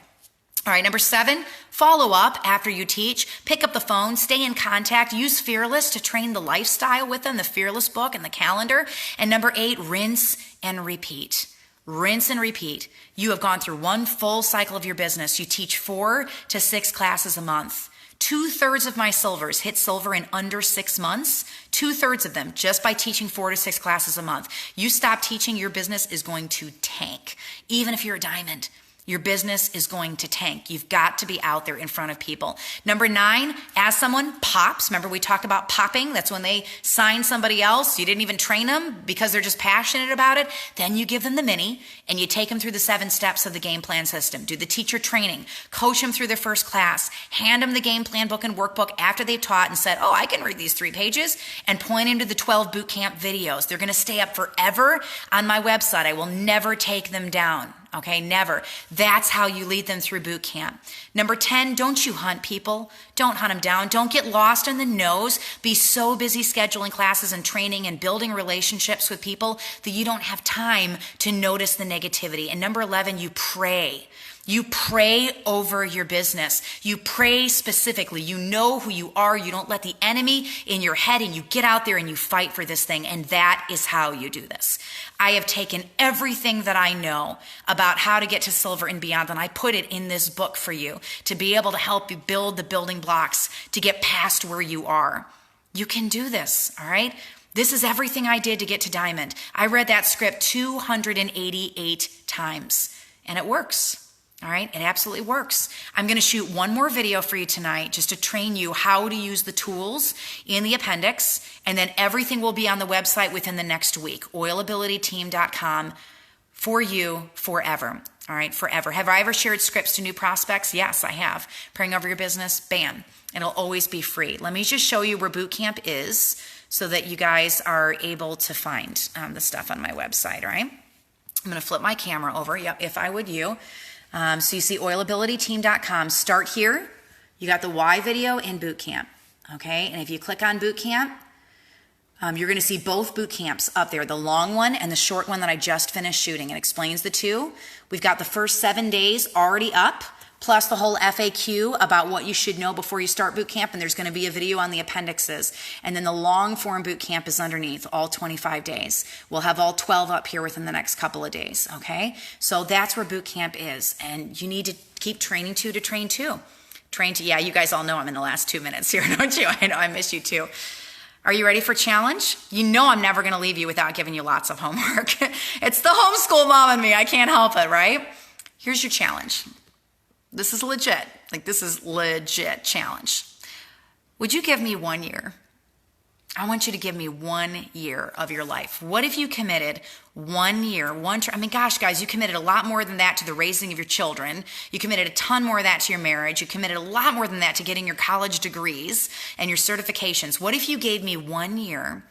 All right, number 7, follow up after you teach. Pick up the phone, stay in contact, use Fearless to train the lifestyle with them, the Fearless book and the calendar. And number 8, rinse and repeat. Rinse and repeat. You have gone through one full cycle of your business. You teach 4 to 6 classes a month. 2/3 of my silvers hit silver in under 6 months. 2/3 of them just by teaching 4 to 6 classes a month. You stop teaching, your business is going to tank. Even if you're a diamond, your business is going to tank. You've got to be out there in front of people. Number 9, as someone pops, remember we talked about popping? That's when they sign somebody else. You didn't even train them because they're just passionate about it. Then you give them the mini and you take them through the 7 steps of the game plan system. Do the teacher training, coach them through their first class, hand them the game plan book and workbook after they've taught and said, oh, I can read these 3 pages, and point them to the 12 boot camp videos. They're going to stay up forever on my website. I will never take them down. Okay, never. That's how you lead them through boot camp. Number 10, don't you hunt people. Don't hunt them down. Don't get lost in the no's. Be so busy scheduling classes and training and building relationships with people that you don't have time to notice the negativity. And number 11, you pray. You pray over your business. You pray specifically. You know who you are. You don't let the enemy in your head, and you get out there and you fight for this thing. And that is how you do this. I have taken everything that I know about how to get to silver and beyond, and I put it in this book for you to be able to help you build the building blocks to get past where you are. You can do this, all right? This is everything I did to get to diamond. I read that script 288 times, and it works. All right, it absolutely works. I'm going to shoot one more video for you tonight just to train you how to use the tools in the appendix, and then everything will be on the website within the next week, oilabilityteam.com, for you forever. All right, forever. Have I ever shared scripts to new prospects? Yes, I have. Praying over your business, bam. It'll always be free. Let me just show you where boot camp is so that you guys are able to find the stuff on my website, all right? I'm going to flip my camera over. Yep, if I would you. So you see oilabilityteam.com. Start here. You got the why video and boot camp. Okay, and if you click on boot camp, you're going to see both boot camps up there, the long one and the short one that I just finished shooting. It explains the two. We've got the first 7 days already up. plus the whole FAQ about what you should know before you start boot camp. And there's going to be a video on the appendixes. And then the long form boot camp is underneath, all 25 days. We'll have all 12 up here within the next couple of days, okay? So that's where boot camp is. And you need to keep training to train to. Train to, yeah, you guys all know I'm in the last 2 minutes here, don't you? I know, I miss you too. Are you ready for challenge? You know I'm never going to leave you without giving you lots of homework. It's the homeschool mom in me. I can't help it, right? Here's your challenge. This is legit. This is legit challenge. Would you give me 1 year? I want you to give me 1 year of your life. What if you committed 1 year, gosh, guys, you committed a lot more than that to the raising of your children. You committed a ton more of that to your marriage. You committed a lot more than that to getting your college degrees and your certifications. What if you gave me 1 year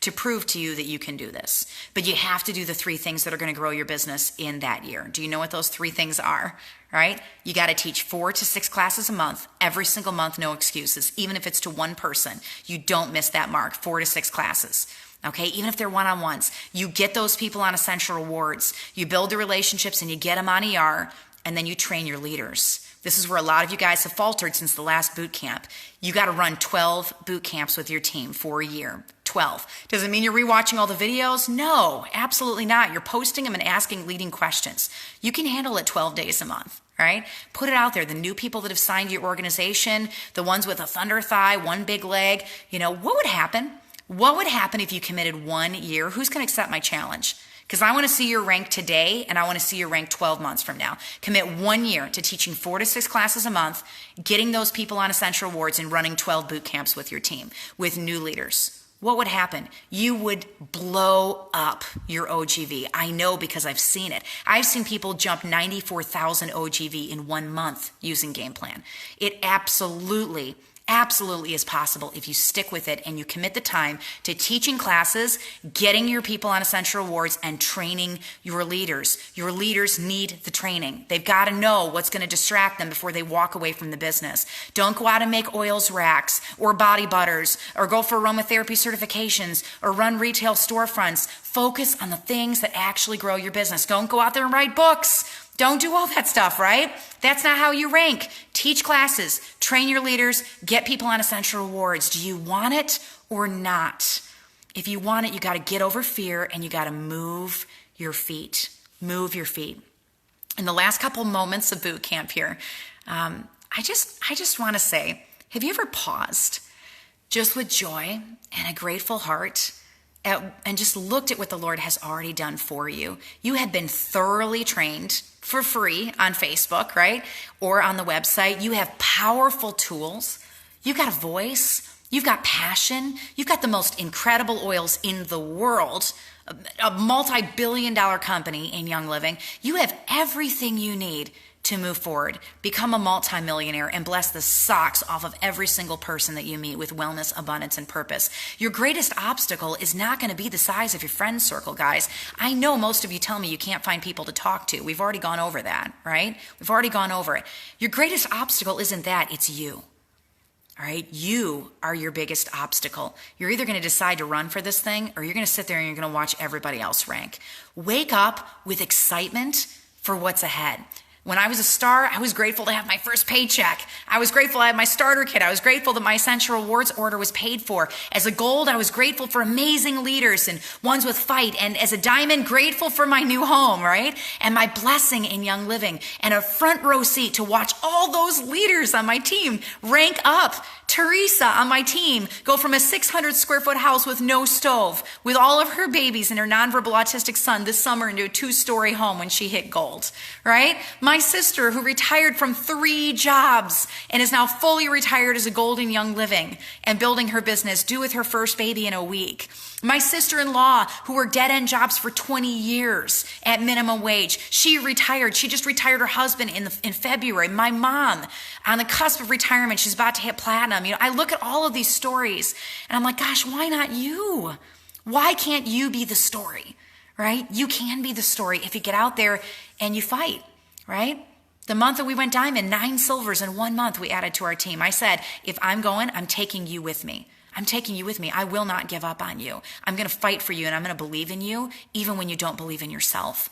to prove to you that you can do this? But you have to do the 3 things that are going to grow your business in that year. Do you know what those 3 things are? Right? You got to teach 4 to 6 classes a month, every single month, no excuses. Even if it's to one person, you don't miss that mark, 4 to 6 classes. Okay, even if they're one-on-ones, you get those people on Essential Rewards, you build the relationships and you get them on ER, and then you train your leaders. This is where a lot of you guys have faltered since the last boot camp. You got to run 12 boot camps with your team for a year. 12. Does it mean you're rewatching all the videos? No, absolutely not. You're posting them and asking leading questions. You can handle it 12 days a month, right? Put it out there. The new people that have signed your organization, the ones with a thunder thigh, one big leg, what would happen? What would happen if you committed 1 year? Who's going to accept my challenge? Because I want to see your rank today and I want to see your rank 12 months from now. Commit 1 year to teaching 4 to 6 classes a month, getting those people on Essential Rewards and running 12 boot camps with your team, with new leaders. What would happen? You would blow up your OGV. I know because I've seen it. I've seen people jump 94,000 OGV in 1 month using Game Plan. It absolutely is possible if you stick with it and you commit the time to teaching classes, getting your people on Essential Rewards, and training your leaders. Your leaders need the training. They've got to know what's going to distract them before they walk away from the business. Don't go out and make oils racks or body butters or go for aromatherapy certifications or run retail storefronts. Focus on the things that actually grow your business. Don't go out there and write books. Don't do all that stuff, right? That's not how you rank. Teach classes, train your leaders, get people on Essential Rewards. Do you want it or not? If you want it, you got to get over fear and you got to move your feet. Move your feet. In the last couple moments of boot camp here, I just want to say, have you ever paused just with joy and a grateful heart and just looked at what the Lord has already done for you? You have been thoroughly trained for free on Facebook, right? Or on the website. You have powerful tools. You've got a voice. You've got passion. You've got the most incredible oils in the world, a multi-billion-dollar company in Young Living. You have everything you need to move forward, become a multimillionaire, and bless the socks off of every single person that you meet with wellness, abundance, and purpose. Your greatest obstacle is not going to be the size of your friend circle, guys. I know most of you tell me you can't find people to talk to. We've already gone over that, right? We've already gone over it. Your greatest obstacle isn't that, it's you. All right, you are your biggest obstacle. You're either going to decide to run for this thing or you're going to sit there and you're going to watch everybody else rank. Wake up with excitement for what's ahead. When I was a star, I was grateful to have my first paycheck. I was grateful I had my starter kit. I was grateful that my Essential Rewards order was paid for. As a gold, I was grateful for amazing leaders and ones with fight. And as a diamond, grateful for my new home, right? And my blessing in Young Living and a front row seat to watch all those leaders on my team rank up. Teresa on my team go from a 600 square foot house with no stove with all of her babies and her nonverbal autistic son this summer into a 2-story home when she hit gold, right? My sister who retired from 3 jobs and is now fully retired as a gold in Young Living and building her business, due with her first baby in a week. My sister-in-law who worked dead-end jobs for 20 years at minimum wage. She retired. She just retired her husband in February. My mom on the cusp of retirement. She's about to hit platinum. I look at all of these stories and I'm like, gosh, why not you? Why can't you be the story, right? You can be the story if you get out there and you fight, right? The month that we went diamond, 9 silvers in 1 month we added to our team. I said, if I'm going, I'm taking you with me. I'm taking you with me. I will not give up on you. I'm going to fight for you and I'm going to believe in you even when you don't believe in yourself.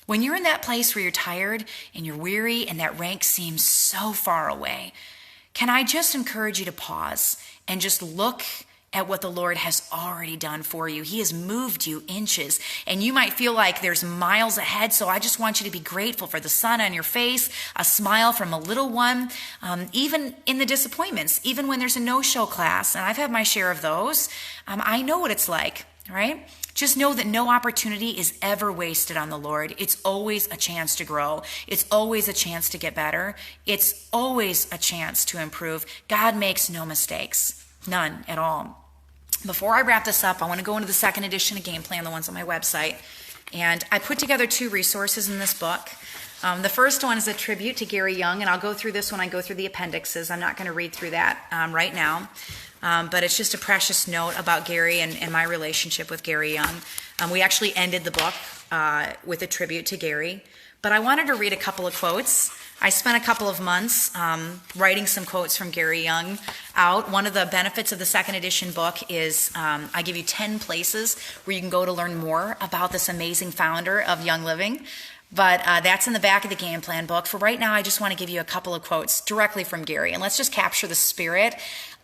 When you're in that place where you're tired and you're weary and that rank seems so far away, can I just encourage you to pause and just look at what the Lord has already done for you? He has moved you inches, and you might feel like there's miles ahead. So I just want you to be grateful for the sun on your face, a smile from a little one, even in the disappointments, even when there's a no-show class. And I've had my share of those. I know what it's like, right? Just know that no opportunity is ever wasted on the Lord. It's always a chance to grow. It's always a chance to get better. It's always a chance to improve. God makes no mistakes, none at all. Before I wrap this up, I want to go into the second edition of Game Plan, the ones on my website. And I put together 2 resources in this book. The first one is a tribute to Gary Young, and I'll go through this when I go through the appendixes. I'm not going to read through that right now. But it's just a precious note about Gary and my relationship with Gary Young. We actually ended the book with a tribute to Gary. But I wanted to read a couple of quotes. I spent a couple of months writing some quotes from Gary Young out. One of the benefits of the second edition book is I give you 10 places where you can go to learn more about this amazing founder of Young Living. But that's in the back of the Game Plan book. For right now, I just want to give you a couple of quotes directly from Gary. And let's just capture the spirit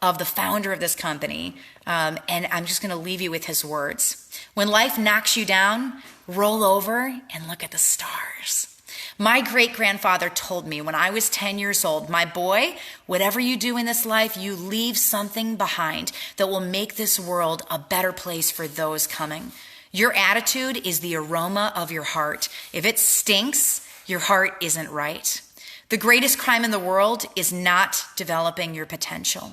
of the founder of this company. And I'm just going to leave you with his words. When life knocks you down, roll over and look at the stars. My great-grandfather told me when I was 10 years old, my boy, whatever you do in this life, you leave something behind that will make this world a better place for those coming. Your attitude is the aroma of your heart. If it stinks, your heart isn't right. The greatest crime in the world is not developing your potential.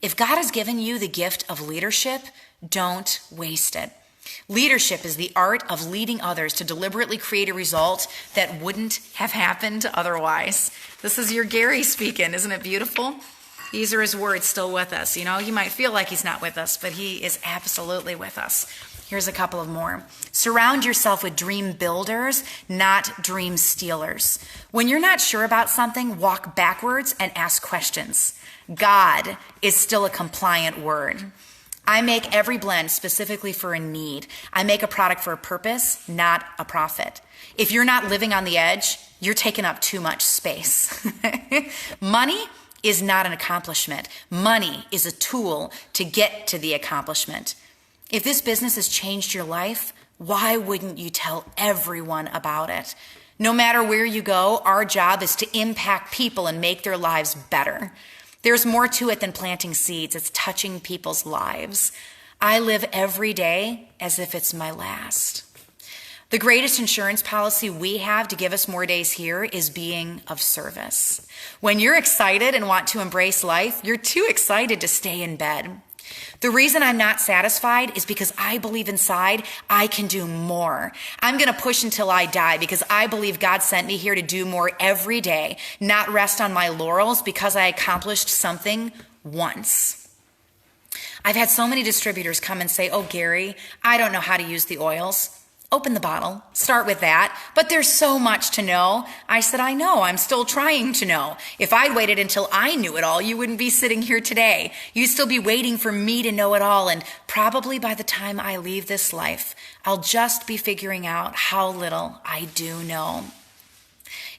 If God has given you the gift of leadership, don't waste it. Leadership is the art of leading others to deliberately create a result that wouldn't have happened otherwise. This is your Gary speaking. Isn't it beautiful? These are his words still with us. You know, you might feel like he's not with us, but he is absolutely with us. Here's a couple of more. Surround yourself with dream builders, not dream stealers. When you're not sure about something, walk backwards and ask questions. God is still a compliant word. I make every blend specifically for a need. I make a product for a purpose, not a profit. If you're not living on the edge, you're taking up too much space. Money is not an accomplishment. Money is a tool to get to the accomplishment. If this business has changed your life, why wouldn't you tell everyone about it? No matter where you go, our job is to impact people and make their lives better. There's more to it than planting seeds. It's touching people's lives. I live every day as if it's my last. The greatest insurance policy we have to give us more days here is being of service. When you're excited and want to embrace life, you're too excited to stay in bed. The reason I'm not satisfied is because I believe inside I can do more. I'm going to push until I die because I believe God sent me here to do more every day, not rest on my laurels because I accomplished something once. I've had so many distributors come and say, "Oh, Gary, I don't know how to use the oils." Open the bottle, start with that. But there's so much to know. I said, I know, I'm still trying to know. If I'd waited until I knew it all, you wouldn't be sitting here today. You'd still be waiting for me to know it all. And probably by the time I leave this life, I'll just be figuring out how little I do know.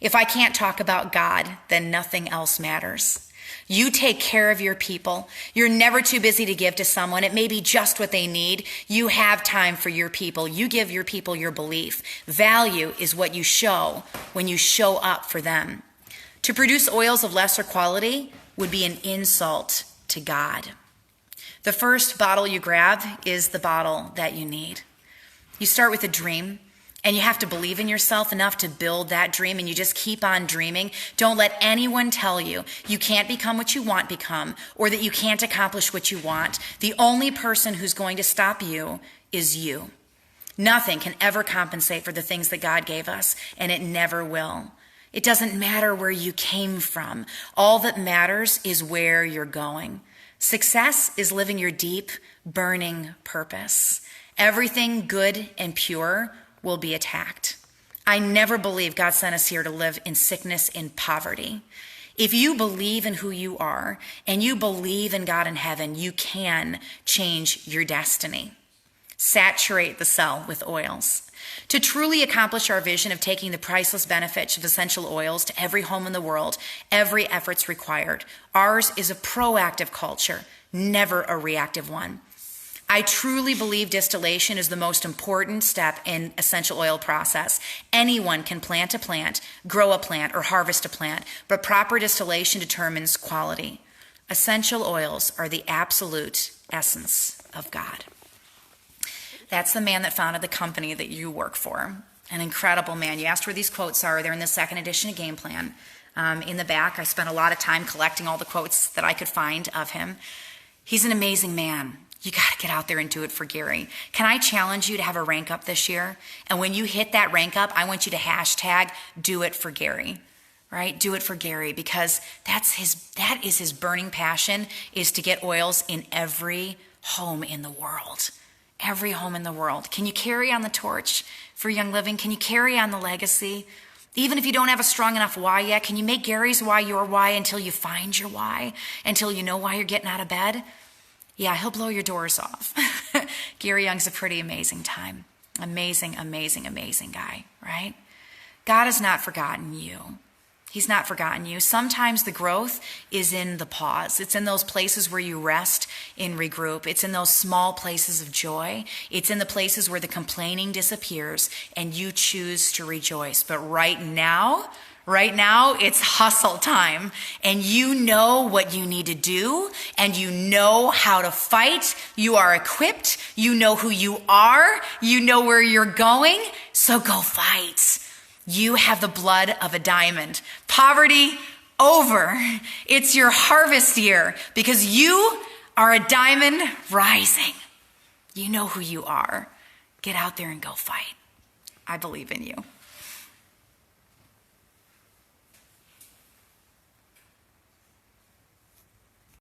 If I can't talk about God, then nothing else matters. You take care of your people. You're never too busy to give to someone. It may be just what they need. You have time for your people. You give your people your belief. Value is what you show when you show up for them. To produce oils of lesser quality would be an insult to God. The first bottle you grab is the bottle that you need. You start with a dream. And you have to believe in yourself enough to build that dream, and you just keep on dreaming. Don't let anyone tell you you can't become what you want to become or that you can't accomplish what you want. The only person who's going to stop you is you. Nothing can ever compensate for the things that God gave us, and it never will. It doesn't matter where you came from. All that matters is where you're going. Success is living your deep, burning purpose. Everything good and pure will be attacked. I never believe God sent us here to live in sickness and poverty. If you believe in who you are and you believe in God in heaven, you can change your destiny. Saturate the cell with oils. To truly accomplish our vision of taking the priceless benefits of essential oils to every home in the world, every effort's required. Ours is a proactive culture, never a reactive one. I truly believe distillation is the most important step in essential oil process. Anyone can plant a plant, grow a plant, or harvest a plant, but proper distillation determines quality. Essential oils are the absolute essence of God. That's the man that founded the company that you work for. An incredible man. You asked where these quotes are. They're in the second edition of Game Plan. In the back, I spent a lot of time collecting all the quotes that I could find of him. He's an amazing man. You got to get out there and do it for Gary. Can I challenge you to have a rank up this year? And when you hit that rank up, I want you to hashtag do it for Gary, right? Do it for Gary, because that is his burning passion, is to get oils in every home in the world. Every home in the world. Can you carry on the torch for Young Living? Can you carry on the legacy? Even if you don't have a strong enough why yet, can you make Gary's why your why until you find your why, until you know why you're getting out of bed? Yeah, he'll blow your doors off. Gary Young's a pretty amazing time. Amazing, amazing, amazing guy, right? God has not forgotten you. He's not forgotten you. Sometimes the growth is in the pause. It's in those places where you rest and regroup. It's in those small places of joy. It's in the places where the complaining disappears and you choose to rejoice. But right now, it's hustle time, and you know what you need to do, and you know how to fight. You are equipped. You know who you are. You know where you're going. So go fight. You have the blood of a diamond. Poverty over. It's your harvest year because you are a diamond rising. You know who you are. Get out there and go fight. I believe in you.